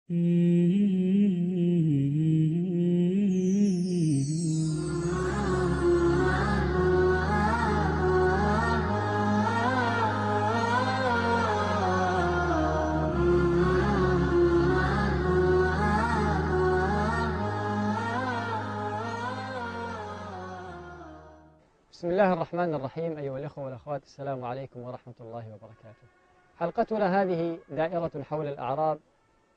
بسم الله الرحمن الرحيم. أيها الأخوة والأخوات، السلام عليكم ورحمة الله وبركاته. حلقتنا هذه دائرة حول الأعراب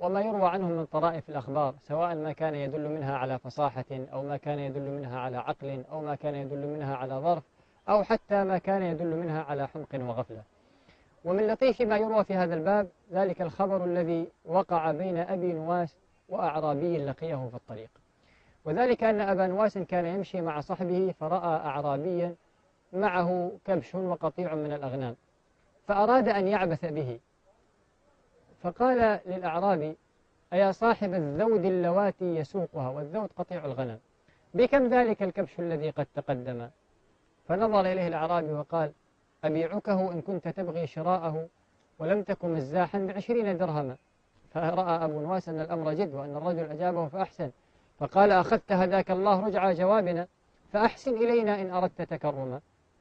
وما يروى عنهم من طرائف الأخبار، سواء ما كان يدل منها على فصاحة أو ما كان يدل منها على عقل أو ما كان يدل منها على ظرف أو حتى ما كان يدل منها على حمق وغفلة. ومن لطيف ما يروى في هذا الباب ذلك الخبر الذي وقع بين أبي نواس وأعرابي لقيه في الطريق، وذلك أن أبا نواس كان يمشي مع صحبه فرأى أعرابيا معه كبش وقطيع من الأغنام، فأراد أن يعبث به، فقال للأعرابي: أيا صاحب الذود اللواتي يسوقها، والذود قطيع الغنم، بكم ذلك الكبش الذي قد تقدم؟ فنظر إليه الأعرابي وقال: أبيعكه إن كنت تبغي شراءه ولم تكن مزاحا ب20 درهما. فرأى أبو نواس أن الأمر جد وأن الرجل أجابه فأحسن، فقال: أخذت هداك الله رجع جوابنا، فأحسن إلينا إن أردت تكرما.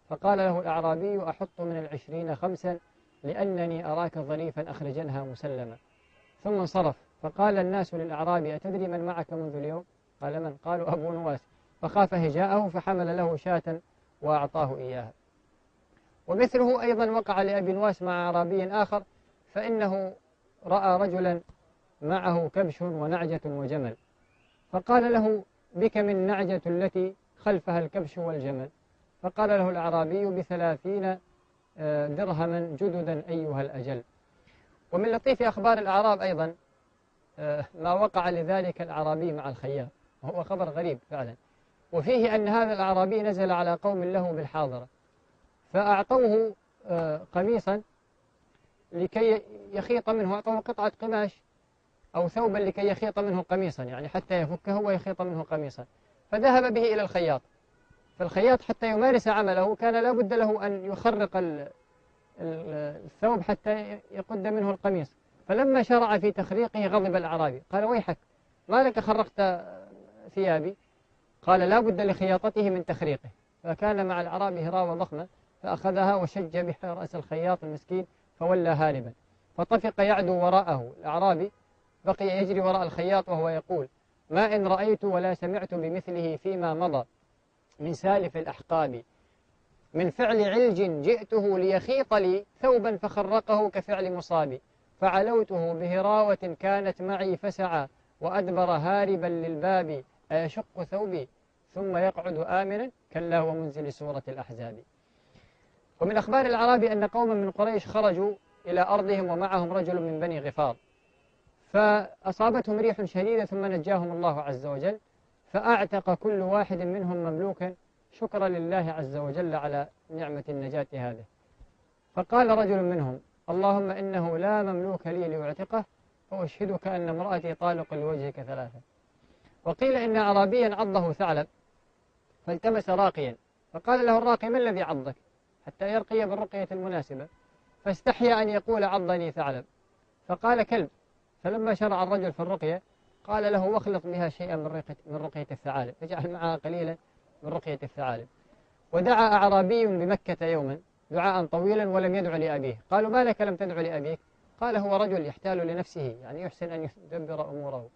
فقال له الأعرابي: أحط من 20 خمسا لأنني أراك ظريفا أخرجنها مسلما. ثم انصرف. فقال الناس للأعرابي: أتدري من معك منذ اليوم؟ قال: من؟ قالوا: أبو نواس. فخاف هجاءه فحمل له شاة وأعطاه إياها. ومثله أيضا وقع لأبي نواس مع أعرابي آخر، فإنه رأى رجلا معه كبش ونعجة وجمل، فقال له: بك من نعجة التي خلفها الكبش والجمل؟ فقال له الأعرابي: ب30 درهما جددا أيها الأجل. ومن لطيف أخبار الأعراب أيضا ما وقع لذلك الأعرابي مع الخياط، وهو خبر غريب فعلا، وفيه أن هذا الأعرابي نزل على قوم له بالحاضرة، فأعطوه قميصا لكي يخيط منه، أعطوه قطعة قماش أو ثوبا لكي يخيط منه قميصا، يعني حتى يفكه ويخيط منه قميصا، فذهب به إلى الخياط. فالخياط حتى يمارس عمله كان لا بد له أن يخرق الثوب حتى يقد منه القميص، فلما شرع في تخريقه غضب الأعرابي، قال: ويحك، ما لك خرقت ثيابي؟ قال: لا بد لخياطته من تخريقه. فكان مع الأعرابي هراوة ضخمة، فأخذها وشج بها رأس الخياط المسكين فولى هاربا، فطفق يعدو وراءه. الأعرابي بقي يجري وراء الخياط وهو يقول: ما إن رأيت ولا سمعت بمثله فيما مضى من سالف الأحقاب، من فعل علج جئته ليخيط لي ثوبا فخرقه كفعل مصاب، فعلوته بهراوة كانت معي فسعى، وأدبر هاربا للباب، أيشق ثوبي ثم يقعد آمنا؟ كلا ومنزل سورة الأحزاب. ومن أخبار الأعراب أن قوما من قريش خرجوا إلى أرضهم ومعهم رجل من بني غفار، فأصابتهم ريح شديدة ثم نجاهم الله عز وجل، فأعتق كل واحد منهم مملوكا شكرا لله عز وجل على نعمة النجاة هذه. فقال رجل منهم: اللهم إنه لا مملوك لي لأعتقه، فأشهدك أن امرأتي طالق لوجهك 3. وقيل إن أعرابيا عضه ثعلب فالتمس راقيا، فقال له الراقي: ما الذي عضك؟ حتى يرقي بالرقية المناسبة، فاستحيا أن يقول: عضني ثعلب. فقال: كلب. فلما شرع الرجل في الرقية قال له: واخلط بها شيئا من رقية الثعالب، اجعل معها قليلا من رقية الثعالب. ودعا أعرابي بمكة يوما دعاء طويلا ولم يدع لأبيه. قالوا: ما لك لم تدع لأبيك؟ قال: هو رجل يحتال لنفسه، يعني يحسن أن يدبر أموره.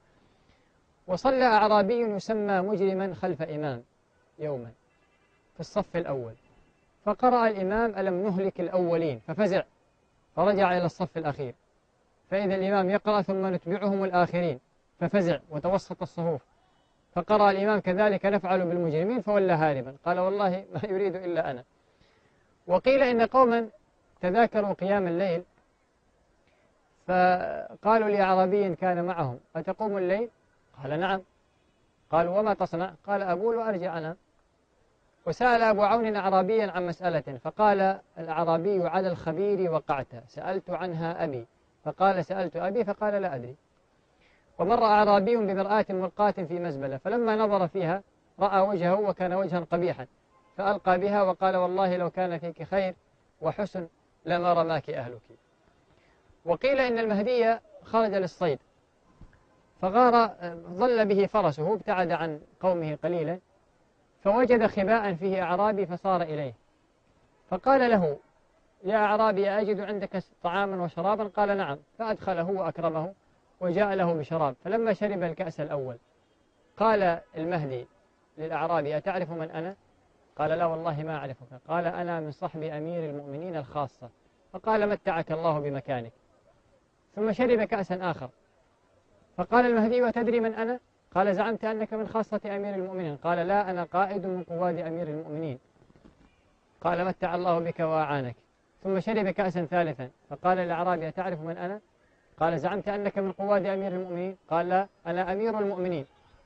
وصلى أعرابي يسمى مجرما خلف إمام يوما في الصف الأول، فقرأ الإمام: ألم نهلك الأولين، ففزع فرجع إلى الصف الأخير، فإذا الإمام يقرأ: ثم نتبعهم الآخرين، ففزع وتوسط الصفوف، فقرأ الإمام: كذلك نفعل بالمجرمين، فولى هاربا. قال: والله ما يريد إلا أنا. وقيل إن قوما تذاكروا قيام الليل، فقالوا لأعرابي كان معهم: أتقوم الليل؟ قال: نعم. قالوا: وما تصنع؟ قال: أبول وأرجع أنام. وسأل أبو عون أعرابيا عن مسألة، فقال الأعرابي: على الخبير وقعت، سألت عنها أبي. فقال: سألت أبي، فقال: لا أدري. ومر أعرابي بمرآة ملقاة في مزبلة، فلما نظر فيها رأى وجهه وكان وجها قبيحا، فألقى بها وقال: والله لو كان فيك خير وحسن لما رماك أهلك. وقيل إن المهدي خرج للصيد، فغار، ظل به فرسه، ابتعد عن قومه قليلا، فوجد خباء فيه أعرابي فصار إليه، فقال له: يا أعرابي، أجد عندك طعاما وشرابا؟ قال: نعم. فأدخله وأكرمه وجاء له بشراب. فلما شرب الكأس الأول قال المهدي للأعرابي: أتعرف من أنا؟ قال: لا والله ما أعرفك. قال: أنا من صحب أمير المؤمنين الخاصة. فقال: متعك الله بمكانك. ثم شرب كأسا آخر، فقال المهدي: وتدري من أنا؟ قال: زعمت أنك من خاصة أمير المؤمنين. قال: لا، أنا قائد من قواد أمير المؤمنين. قال: متع الله بك وأعانك. ثم شرب كأسا ثالثا، فقال الأعرابي: أتعرف من أنا؟ قال: زعمت أنك من قواد أمير المؤمنين. قال: لا، أنا أمير المؤمنين.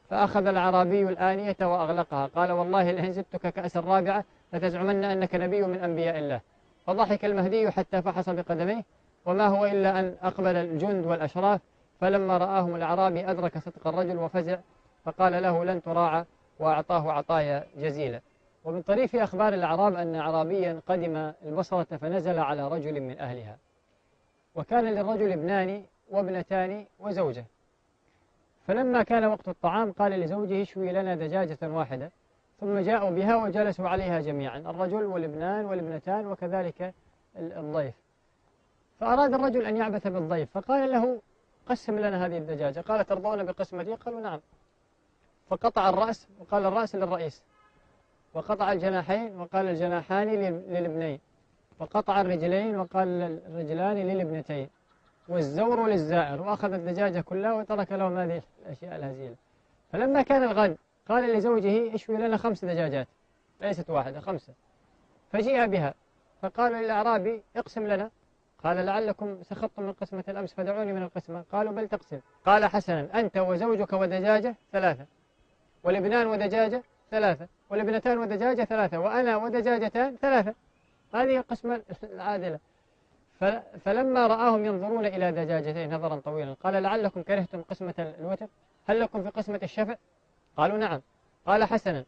فأخذ الأعرابي الآنية وأغلقها. قال: والله لئن زدتك كأس الرابعة لتزعمن أنك نبي من أنبياء الله. فضحك المهدي حتى فحص بقدميه، وما هو إلا أن أقبل الجند والأشراف، فلما رآهم الأعرابي أدرك صدق الرجل وفزع، فقال له: لن تراعى، وأعطاه عطايا جزيلة. ومن طريف أخبار الأعراب أن أعرابيا قدم البصرة فنزل على رجل من أهلها، وكان للرجل ابنان وابنتان وزوجة. فلما كان وقت الطعام قال لزوجه: اشوي لنا دجاجة واحدة. ثم جاءوا بها وجلسوا عليها جميعا، الرجل والابنان والابنتان وكذلك الضيف. فأراد الرجل أن يعبث بالضيف، فقال له: قسم لنا هذه الدجاجة. قال: ترضون بقسمتي؟ قالوا: نعم. فقطع الرأس وقال: الرأس للرئيس، وقطع الجناحين وقال: الجناحان للابنين، وقطع الرجلين وقال: الرجلان للابنتين، والزور للزائر، وأخذ الدجاجة كلها وترك لهم هذه الأشياء الهزيلة. فلما كان الغد قال لزوجه: اشوي لنا 5 دجاجات، ليست واحدة، 5. فجيء بها، فقالوا للأعرابي: اقسم لنا. قال: لعلكم سخطتم من قسمة الأمس فدعوني من القسمة. قالوا: بل تقسم. قال: حسنا، أنت وزوجك ودجاجة 3، والابنان ودجاجة 3، والابنتان ودجاجة 3، وأنا ودجاجتان 3. هذه القسمة العادلة. فلما رآهم ينظرون إلى دجاجتين نظرا طويلا قال: لعلكم كرهتم قسمة الوتر، هل لكم في قسمة الشفع؟ قالوا: نعم. قال: حسنا،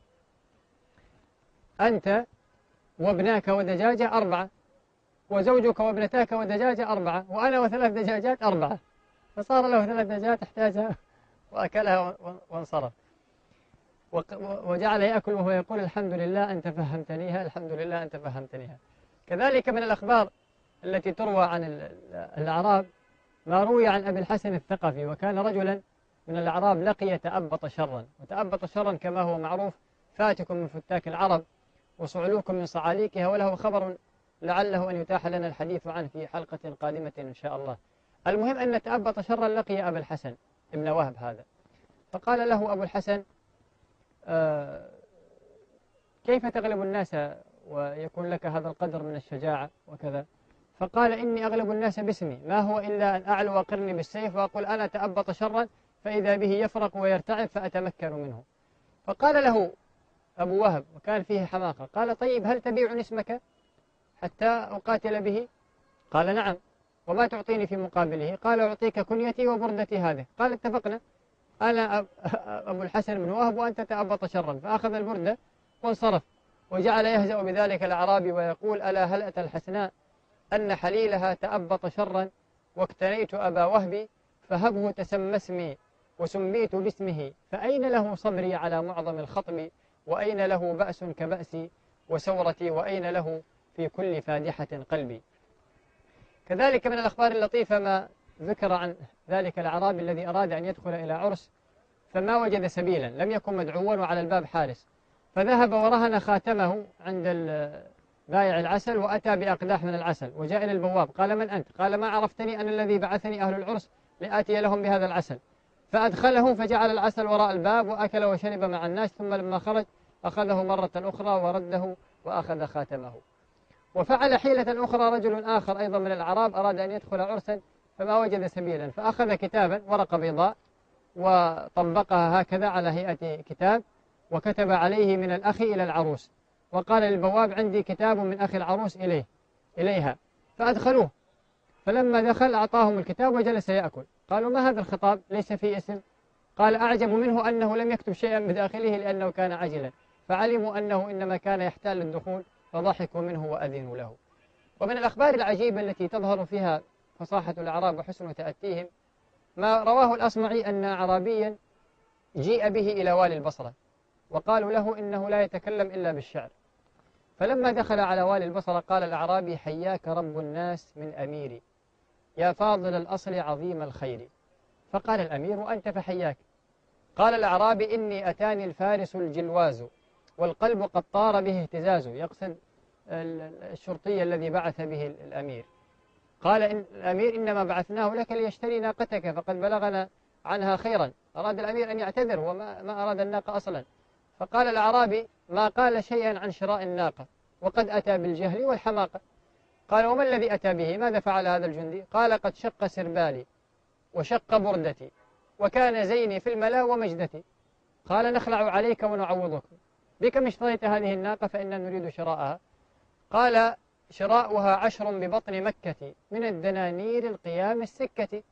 أنت وابناك ودجاجة 4، وزوجك وابنتاك ودجاجة 4، وأنا و3 دجاجات 4. فصار له 3 دجاجات احتاجها وأكلها وانصرف، وجعل يأكل وهو يقول: الحمد لله أنت فهمتنيها، الحمد لله أنت فهمتنيها. كذلك من الأخبار التي تروى عن الأعراب ما روي عن أبي الحسن الثقفي، وكان رجلا من الأعراب لقي تأبط شرا، وتأبط شرا كما هو معروف فاتك من فتاك العرب وصعلوك من صعاليكها، وله خبر لعله أن يتاح لنا الحديث عنه في حلقة قادمة إن شاء الله. المهم أن تأبط شرا لقي أبا الحسن ابن وهب هذا، فقال له أبو الحسن: كيف تغلب الناس ويكون لك هذا القدر من الشجاعة وكذا؟ فقال: إني أغلب الناس باسمي، ما هو إلا أن أعلو قرني بالسيف وأقول أنا تأبط شرا، فإذا به يفرق ويرتعب فأتمكن منه. فقال له أبو وهب، وكان فيه حماقة، قال: طيب هل تبيعني اسمك حتى أقاتل به؟ قال: نعم. وما تعطيني في مقابله؟ قال: أعطيك كنيتي وبردتي هذه. قال: اتفقنا، أنا أبو الحسن بن وهب وأنت تأبط شرا. فأخذ البردة وانصرف، وجعل يهزأ بذلك الأعرابي ويقول: ألا هل أتى الحسناء أن حليلها تأبط شرا، واقتنيت أبا وهبي، فهبه تسمى اسمي وسميت باسمه، فأين له صبري على معظم الخطب، وأين له بأس كبأسي وسورتي، وأين له في كل فادحة قلبي. كذلك من الأخبار اللطيفة ما ذكر عن ذلك الأعرابي الذي أراد أن يدخل إلى عرس فما وجد سبيلا، لم يكن مدعوا وعلى الباب حارس، فذهب ورهن خاتمه عند بائع العسل، وأتى بأقداح من العسل، وجاء إلى البواب قال: من أنت؟ قال: ما عرفتني، أنا الذي بعثني أهل العرس لآتي لهم بهذا العسل. فأدخله فجعل العسل وراء الباب وأكل وشرب مع الناس، ثم لما خرج أخذه مرة أخرى ورده وأخذ خاتمه. وفعل حيلة أخرى رجل آخر أيضا من الأعراب، أراد أن يدخل عرسا فما وجد سبيلا، فأخذ كتابا ورقة بيضاء وطبقها هكذا على هيئة كتاب، وكتب عليه: من الأخ إلى العروس، وقال للبواب: عندي كتاب من أخي العروس إليها. فأدخلوه، فلما دخل أعطاهم الكتاب وجلس يأكل. قالوا: ما هذا الخطاب؟ ليس فيه اسم. قال: أعجب منه أنه لم يكتب شيئا بداخله لأنه كان عجلا، فعلموا أنه إنما كان يحتال الدخول، فضحكوا منه وأذنوا له. ومن الأخبار العجيبة التي تظهر فيها فصاحة الأعراب وحسن تأتيهم ما رواه الأصمعي أن أعرابيا جيء به إلى والي البصرة وقالوا له إنه لا يتكلم إلا بالشعر، فلما دخل على والي البصرة قال الأعرابي: حياك رب الناس من أميري، يا فاضل الأصل عظيم الخير. فقال الأمير: وأنت فحياك. قال الأعرابي: إني أتاني الفارس الجلواز والقلب قد طار به اهتزاز، يقصد الشرطي الذي بعث به الأمير. قال إن الأمير: إنما بعثناه لك ليشتري ناقتك فقد بلغنا عنها خيرا. أراد الأمير أن يعتذر وما أراد الناقة أصلا. فقال الأعرابي: ما قال شيئا عن شراء الناقة وقد أتى بالجهل والحماقة. قال: وما الذي أتى به؟ ماذا فعل هذا الجندي؟ قال: قد شق سربالي وشق بردتي وكان زيني في الملا ومجدتي. قال: نخلع عليك ونعوضك، بكم اشتريت هذه الناقة فإننا نريد شراءها؟ قال: شراؤها 10 ببطن مكة من الدنانير القيام السكة،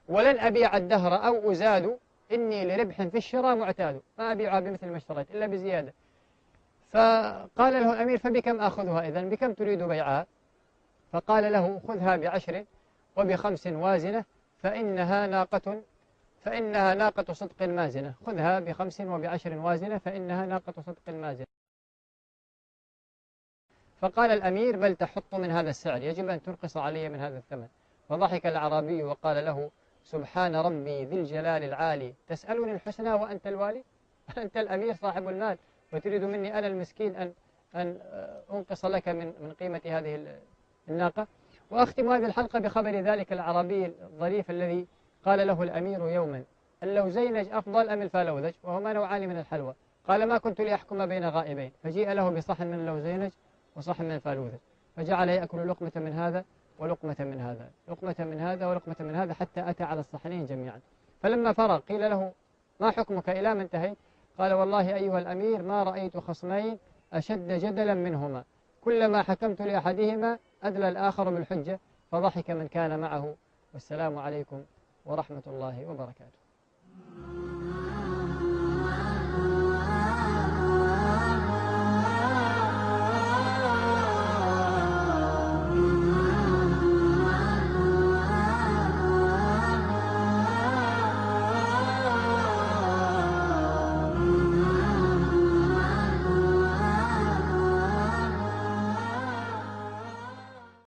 ولن أبيع الدهر أو أزاد، إني لربح في الشراء معتاد، ما أبيعها بمثل ما اشتريت إلا بزيادة. فقال له الأمير: فبكم آخذها إذن؟ بكم تريد بيعها؟ فقال له: خذها ب10 وب5 وازنة، فإنها ناقة صدق مازنة. خذها ب5 وب10 وازنة فإنها ناقة صدق مازنة. فقال الأمير: بل تحط من هذا السعر، يجب أن تنقص علي من هذا الثمن. فضحك الأعرابي وقال له: سبحان ربي ذي الجلال العالي، تسألني الحسنى وأنت الوالي؟ أنت الأمير صاحب المال وتريد مني أنا المسكين أن أنقص لك من قيمة هذه الناقة. وأختم هذه الحلقة بخبر ذلك الأعرابي الظريف الذي قال له الأمير يوما: اللوزينج أفضل أم الفالوذج؟ وهما نوعان من الحلوى. قال: ما كنت لأحكم بين غائبين. فجيء له بصحن من اللوزينج وصحن من الفالوذج، فجعل يأكل لقمة من هذا ولقمة من هذا، لقمة من هذا ولقمة من هذا، حتى أتى على الصحنين جميعا. فلما فرغ قيل له: ما حكمك إلى ما انتهيت؟ قال: والله أيها الأمير ما رأيت خصمين أشد جدلا منهما، كلما حكمت لأحدهما أدلى الآخر بالحجة. فضحك من كان معه، والسلام عليكم ورحمة الله وبركاته.